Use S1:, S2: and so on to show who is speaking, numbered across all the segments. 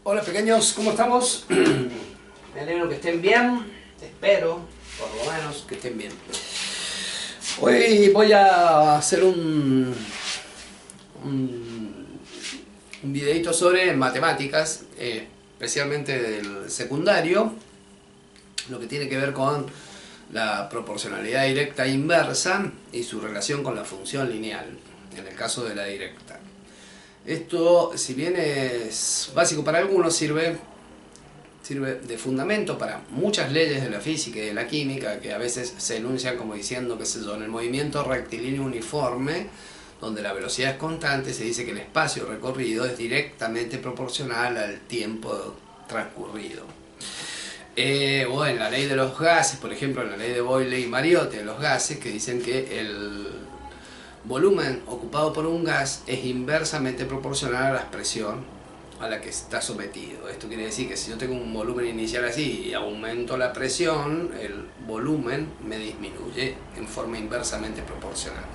S1: Hola pequeños, ¿cómo estamos? Me alegro que estén bien, espero, por lo menos, que estén bien. Hoy voy a hacer un videito sobre matemáticas, especialmente del secundario, lo que tiene que ver con la proporcionalidad directa e inversa y su relación con la función lineal, en el caso de la directa. Esto, si bien es básico para algunos, sirve de fundamento para muchas leyes de la física y de la química que a veces se enuncian como diciendo, qué sé yo, en el movimiento rectilíneo uniforme, donde la velocidad es constante, se dice que el espacio recorrido es directamente proporcional al tiempo transcurrido. O en la ley de los gases, por ejemplo, en la ley de Boyle y Mariotte de los gases, que dicen que el volumen ocupado por un gas es inversamente proporcional a la presión a la que está sometido. Esto quiere decir que si yo tengo un volumen inicial así y aumento la presión, el volumen me disminuye en forma inversamente proporcional.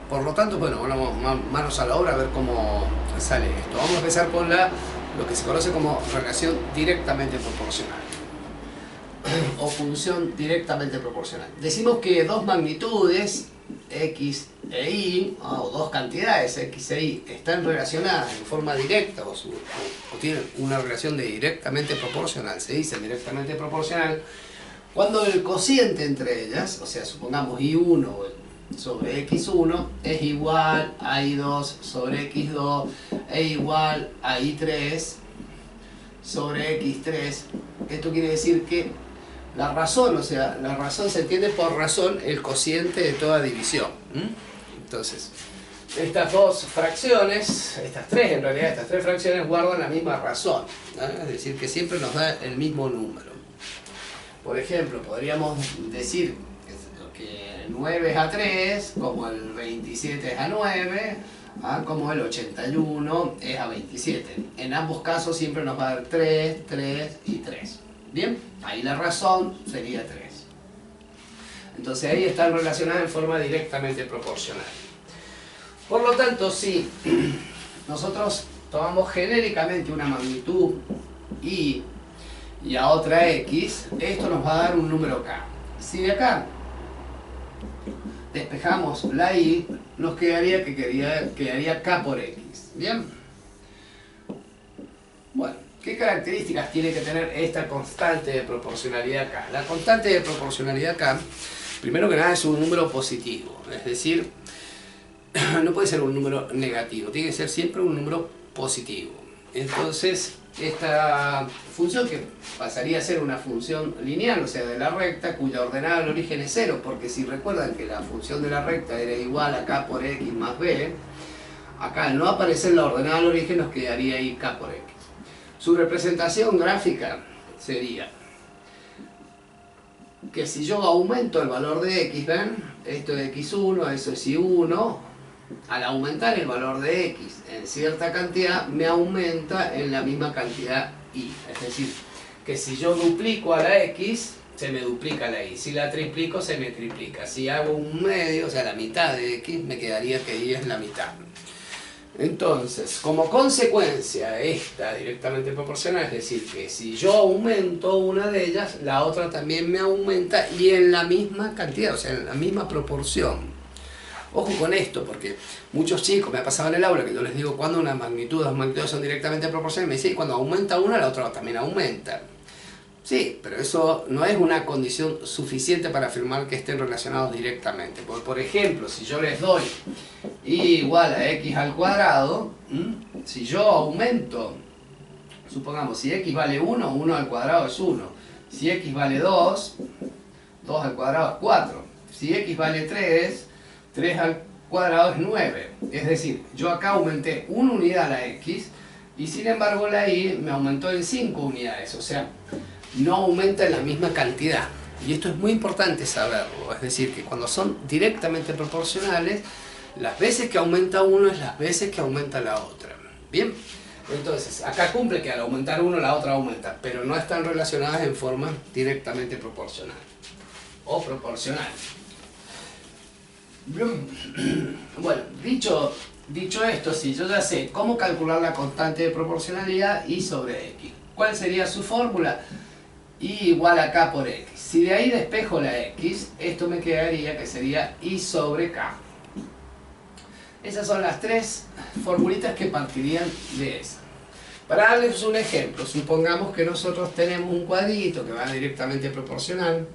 S1: Por lo tanto, bueno, vamos manos a la obra a ver cómo sale esto. Vamos a empezar con lo que se conoce como relación directamente proporcional o función directamente proporcional. Decimos que dos magnitudes, x e y, o dos cantidades, x e y, están relacionadas en forma directa o tienen una relación de directamente proporcional, se dice directamente proporcional, cuando el cociente entre ellas, o sea, supongamos y1 sobre x1 es igual a y2 sobre x2 e igual a y3 sobre x3. Esto quiere decir que la razón, o sea, la razón se entiende por razón el cociente de toda división. Entonces, estas dos fracciones, estas tres en realidad, estas tres fracciones guardan la misma razón, ¿no? Es decir, que siempre nos da el mismo número. Por ejemplo, podríamos decir que 9 es a 3, como el 27 es a 9, como el 81 es a 27. En ambos casos siempre nos va a dar 3, 3 y 3. Bien, ahí la razón sería 3. Entonces ahí están relacionadas en forma directamente proporcional. Por lo tanto, si nosotros tomamos genéricamente una magnitud y a otra x, esto nos va a dar un número k. Si de acá despejamos la y, nos quedaría k por x. Bien. Bueno, ¿qué características tiene que tener esta constante de proporcionalidad k? La constante de proporcionalidad k, primero que nada, es un número positivo, es decir, no puede ser un número negativo, tiene que ser siempre un número positivo. Entonces, esta función, que pasaría a ser una función lineal, o sea, de la recta, cuya ordenada al origen es 0, porque si recuerdan que la función de la recta era igual a k por x más b, acá al no aparecer la ordenada al origen nos quedaría ahí k por x. Su representación gráfica sería que si yo aumento el valor de x, ¿ven? Esto es x1, eso es y1, al aumentar el valor de x en cierta cantidad, me aumenta en la misma cantidad y. Es decir, que si yo duplico a la x, se me duplica la y. Si la triplico, se me triplica. Si hago un medio, o sea, la mitad de x, me quedaría que y es la mitad. Entonces, como consecuencia, esta directamente proporcional, es decir, que si yo aumento una de ellas, la otra también me aumenta y en la misma cantidad, o sea, en la misma proporción. Ojo con esto, porque muchos chicos me ha pasado en el aula que yo les digo cuando una magnitud, dos magnitudes son directamente proporcionales, me dicen, cuando aumenta una, la otra también aumenta. Sí, pero eso no es una condición suficiente para afirmar que estén relacionados directamente. Por ejemplo, si yo les doy y igual a x al cuadrado, si yo aumento, supongamos, si x vale 1, 1 al cuadrado es 1. Si x vale 2, 2 al cuadrado es 4. Si x vale 3, 3 al cuadrado es 9. Es decir, yo acá aumenté una unidad a la x y sin embargo la y me aumentó en 5 unidades. O sea, no aumenta en la misma cantidad. Y esto es muy importante saberlo. Es decir, que cuando son directamente proporcionales, las veces que aumenta uno es las veces que aumenta la otra. Bien, entonces acá cumple que al aumentar uno la otra aumenta, pero no están relacionadas en forma directamente proporcional o proporcional. Bueno, dicho dicho esto, si yo ya sé cómo calcular la constante de proporcionalidad y sobre x, ¿cuál sería su fórmula? Y igual a k por x. Si de ahí despejo la x, esto me quedaría que sería y sobre k. Esas son las tres formulitas que partirían de esa. Para darles un ejemplo, supongamos que nosotros tenemos un cuadrito que va directamente proporcional.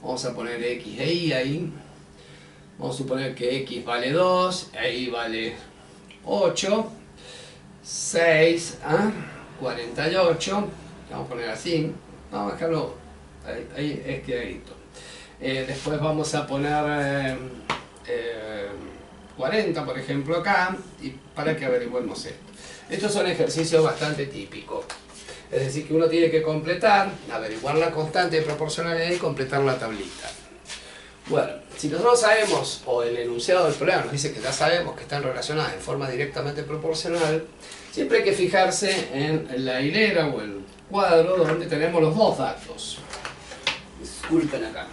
S1: Vamos a poner x e y ahí. Vamos a suponer que x vale 2, y vale 8, 6, 48. Vamos a poner así. Vamos a dejarlo ahí escrito. Después vamos a poner 40, por ejemplo, acá, y para que averiguemos esto. Estos son ejercicios bastante típicos. Es decir, que uno tiene que completar, averiguar la constante de proporcionalidad y completar la tablita. Bueno, si nosotros sabemos, o el enunciado del problema nos dice que ya sabemos que están relacionadas en forma directamente proporcional, siempre hay que fijarse en la hilera o el cuadro donde tenemos los dos datos. Disculpen acá.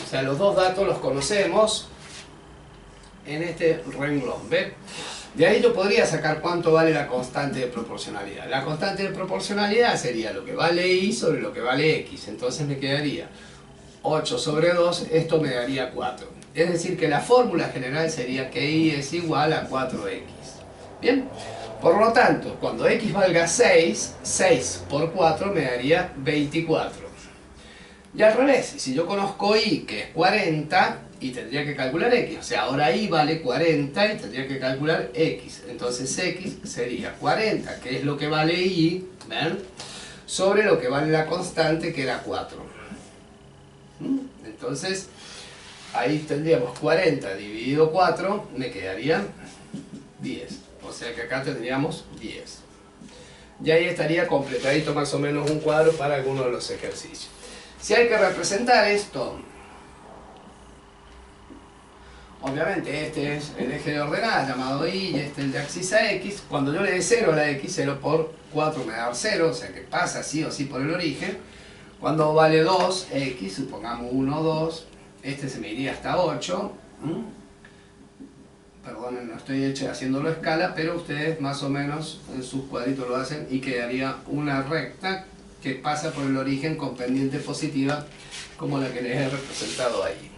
S1: O sea, los dos datos los conocemos en este renglón, ¿ve? De ahí yo podría sacar cuánto vale la constante de proporcionalidad. La constante de proporcionalidad sería lo que vale y sobre lo que vale x. Entonces me quedaría 8 sobre 2, esto me daría 4. Es decir, que la fórmula general sería que y es igual a 4x. ¿Bien? Por lo tanto, cuando x valga 6, 6 por 4 me daría 24. Y al revés, si yo conozco y, que es 40, y tendría que calcular x, o sea, ahora y vale 40 y tendría que calcular x. Entonces x sería 40, que es lo que vale y, ¿ven? Sobre lo que vale la constante, que era 4. Entonces, ahí tendríamos 40 dividido 4, me quedaría 10. O sea que acá tendríamos 10. Y ahí estaría completadito más o menos un cuadro para alguno de los ejercicios. Si hay que representar esto, obviamente este es el eje de ordenada llamado y, y este el de abscisa x. Cuando yo le dé 0 a la x, 0 por 4 me va a dar 0, o sea que pasa sí o sí por el origen. Cuando vale 2, x, supongamos 1, 2, este se me iría hasta 8. Perdonen, no estoy haciéndolo a escala, pero ustedes más o menos en sus cuadritos lo hacen y quedaría una recta que pasa por el origen con pendiente positiva, como la que les he representado ahí.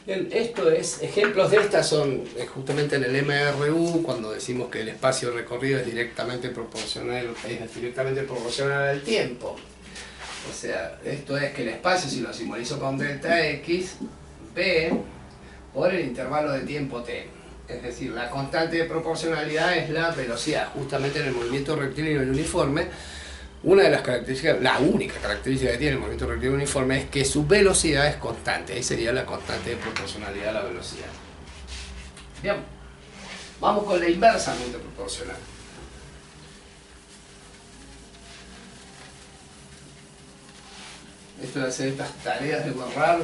S1: Bien, esto es, ejemplos de estas son justamente en el MRU, cuando decimos que el espacio recorrido es directamente proporcional al tiempo. O sea, esto es que el espacio, si lo simbolizo con delta x, b por el intervalo de tiempo t. Es decir, la constante de proporcionalidad es la velocidad, justamente en el movimiento rectilíneo y uniforme. Una de las características, la única característica que tiene el movimiento rectilíneo uniforme es que su velocidad es constante. Ahí sería la constante de proporcionalidad a la velocidad. Bien, vamos con la inversamente proporcional. Esto de hacer estas tareas de borrar.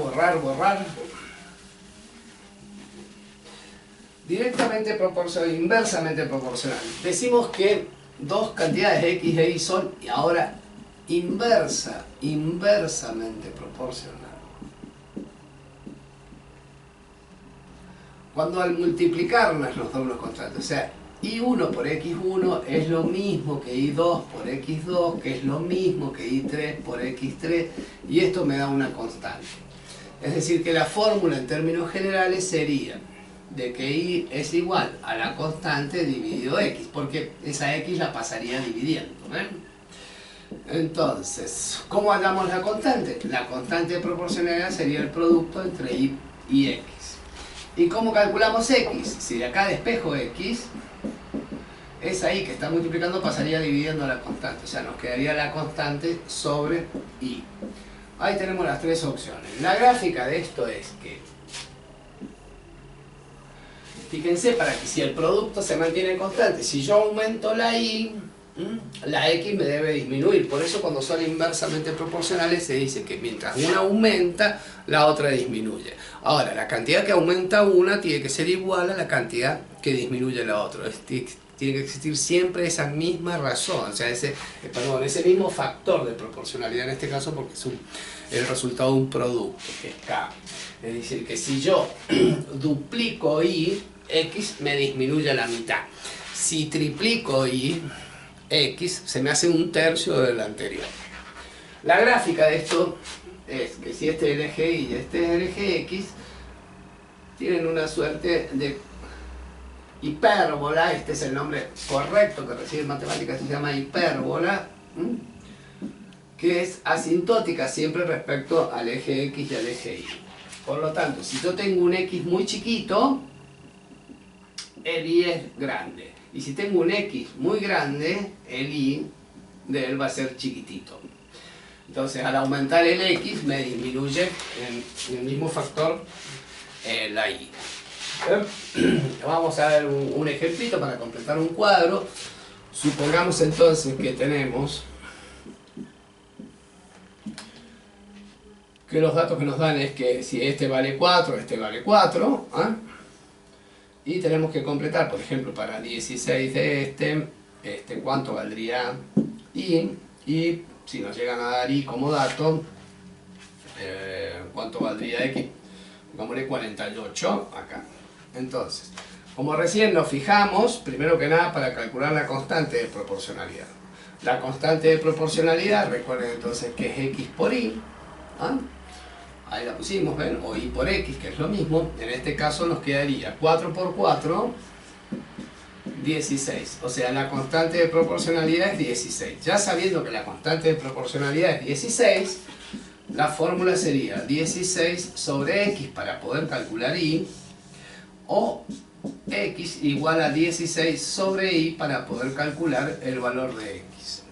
S1: Directamente proporcional, inversamente proporcional. Decimos que dos cantidades x e y son ahora inversamente proporcional. Cuando al multiplicarlas los dobles constantes, o sea, y1 por x1 es lo mismo que y2 por x2, que es lo mismo que y3 por x3, y esto me da una constante. Es decir, que la fórmula en términos generales sería de que y es igual a la constante dividido x, porque esa x la pasaría dividiendo, ¿ven? Entonces, ¿cómo hallamos la constante? La constante de proporcionalidad sería el producto entre y x. ¿Y cómo calculamos x? Si de acá despejo x, esa y que está multiplicando pasaría dividiendo la constante, o sea, nos quedaría la constante sobre y. Ahí tenemos las tres opciones. La gráfica de esto es que, fíjense, para que si el producto se mantiene constante, si yo aumento la y, la x me debe disminuir. Por eso cuando son inversamente proporcionales se dice que mientras una aumenta, la otra disminuye. Ahora, la cantidad que aumenta una tiene que ser igual a la cantidad que disminuye la otra. Tiene que existir siempre esa misma razón, o sea, ese mismo factor de proporcionalidad en este caso, porque es el resultado de un producto, que es K. Es decir, que si yo duplico y, X me disminuye a la mitad. Si triplico y X, se me hace un tercio del anterior. La gráfica de esto es que si este es el eje Y y este es el eje X, tienen una suerte de hipérbola. Este es el nombre correcto que recibe en matemáticas, se llama hipérbola, que es asintótica siempre respecto al eje X y al eje Y. Por lo tanto, si yo tengo un X muy chiquito, el Y es grande. Y si tengo un X muy grande, el Y de él va a ser chiquitito. Entonces, al aumentar el X, me disminuye en el mismo factor la Y. Vamos a ver un ejemplito para completar un cuadro. Supongamos entonces que tenemos que los datos que nos dan es que si este vale 4, este vale 4, y tenemos que completar, por ejemplo, para 16 de este cuánto valdría Y, y si nos llegan a dar Y como dato, cuánto valdría X, pongámosle 48 acá. Entonces, como recién nos fijamos, primero que nada para calcular la constante de proporcionalidad. La constante de proporcionalidad, recuerden entonces que es X por Y, ahí la pusimos, ¿ven? O Y por X, que es lo mismo. En este caso nos quedaría 4 por 4, 16. O sea, la constante de proporcionalidad es 16. Ya sabiendo que la constante de proporcionalidad es 16, la fórmula sería 16 sobre X para poder calcular Y, o X igual a 16 sobre Y para poder calcular el valor de X.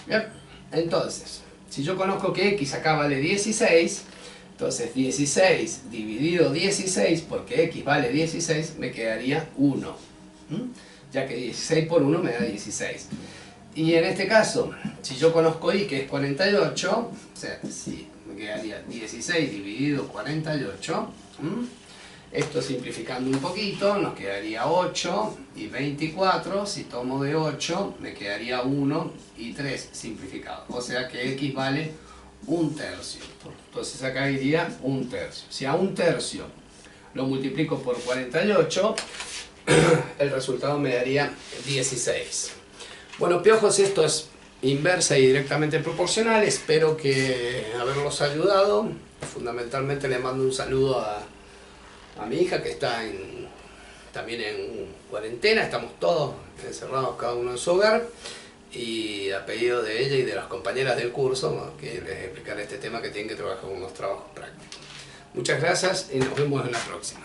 S1: Bien, entonces, si yo conozco que X acá vale 16, entonces 16 dividido 16, porque X vale 16, me quedaría 1. Ya que 16 por 1 me da 16. Y en este caso, si yo conozco Y, que es 48, o sea, si me quedaría 16 dividido 48, esto simplificando un poquito, nos quedaría 8 y 24, si tomo de 8, me quedaría 1 y 3 simplificado. O sea que X vale 1/3. Entonces acá iría 1/3. Si a 1/3 lo multiplico por 48, el resultado me daría 16. Bueno, piojos, esto es inversa y directamente proporcional. Espero que haberlos ayudado. Fundamentalmente le mando un saludo a mi hija que está también en cuarentena. Estamos todos encerrados cada uno en su hogar. Y a pedido de ella y de las compañeras del curso, que les explicaré este tema, que tienen que trabajar con unos trabajos prácticos. Muchas gracias y nos vemos en la próxima.